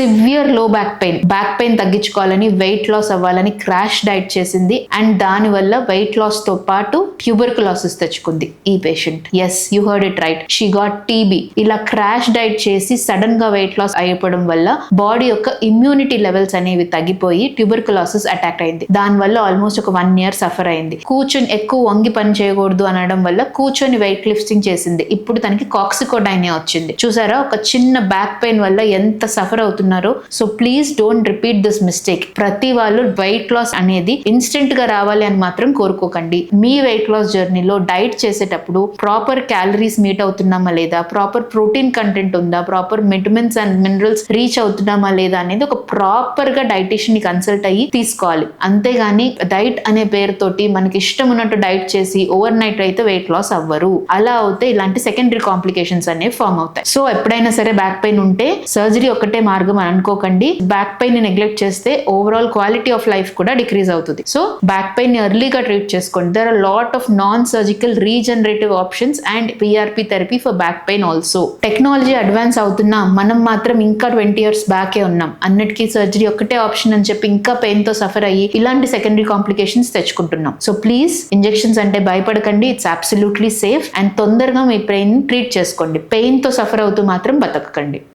Severe low back pain తగ్గించుకోవాలని, weight loss అవ్వాలని crash diet చేసింది. అండ్ దాని వల్ల వెయిట్ లాస్ తో పాటు ట్యూబర్కులోసిస్ తెచ్చుకుంది ఈ patient. Yes, you heard it right, she got TB. ఇలా క్రాష్ డైట్ చేసి సడన్ గా వెయిట్ లాస్ అయిపోవడం వల్ల బాడీ యొక్క ఇమ్యూనిటీ లెవెల్స్ అనేవి తగ్గిపోయి ట్యూబర్కులోసిస్ అటాక్ అయింది. దాని వల్ల ఆల్మోస్ట్ ఒక 1 year సఫర్ అయింది. కూర్చొని ఎక్కువ వంగి పని చేయకూడదు అనడం వల్ల కూర్చొని వెయిట్ లిఫ్టింగ్ చేసింది. ఇప్పుడు తనకి కాక్సికోడైనియా వచ్చింది. చూసారా, ఒక చిన్న బ్యాక్ పెయిన్ వల్ల ఎంత సఫర్ అవుతున్నారో. So please don't repeat this mistake. ప్రతి వాళ్ళు వెయిట్ లాస్ అనేది ఇన్స్టెంట్ గా రావాలి అని మాత్రం కోరుకోకండి. మీ వెయిట్ లాస్ జర్నీలో డైట్ చేసేటప్పుడు ప్రాపర్ క్యాలరీస్ మీట్ అవుతున్నామా లేదా, ప్రాపర్ ప్రోటీన్ కంటెంట్ ఉందా, proper vitamins and minerals reach అవుతున్నామా లేదా అనేది ఒక ప్రాపర్ గా డైటీషియన్ ని కన్సల్ట్ అయ్యి తీసుకోవాలి. అంతేగాని డైట్ అనే పేరుతోటి మనకి ఇష్టం ఉన్నట్టు డైట్ చేసి ఓవర్ నైట్ అయితే వెయిట్ లాస్ అవ్వరు. అలా అవుతే ఇలాంటి సెకండరీ కాంప్లికేషన్స్ అనేవి ఫామ్ అవుతాయి. సో ఎప్పుడైనా సరే బ్యాక్ పెయిన్ ఉంటే సర్జరీ ఒక్కటే మార్గం అని అనుకోకండి. బ్యాక్ పెయిన్ ని నెగ్లెక్ట్ చేస్తే ఓవరాల్ క్వాలిటీ ఆఫ్ లైఫ్ కూడా డిక్రీజ్ అవుతుంది. సో బ్యాక్ పెయిన్ ని ఎర్లీగా ట్రీట్ చేసుకోండి. There are lot of non surgical regenerative options and PRP therapy for back pain also. Technology advance అవుతున్నా మనం మాత్రం ఇంకా 20 years బ్యాకే ఉన్నాం. అన్నిటికీ సర్జరీ ఒక్కటే ఆప్షన్ అని చెప్పి ఇంకా పెయిన్ తో సఫర్ అయ్యి ఇలాంటి సెకండరీ కాంప్లికేషన్స్ తెచ్చుకుంటున్నాం. సో ప్లీజ్, ఇంజెక్షన్స్ అంటే భయపడకండి. It's absolutely safe. అండ్ తొందరగా మీ పెయిన్ ట్రీట్ చేసుకోండి. పెయిన్ తో సఫర్ అవుతూ మాత్రం బతకకండి.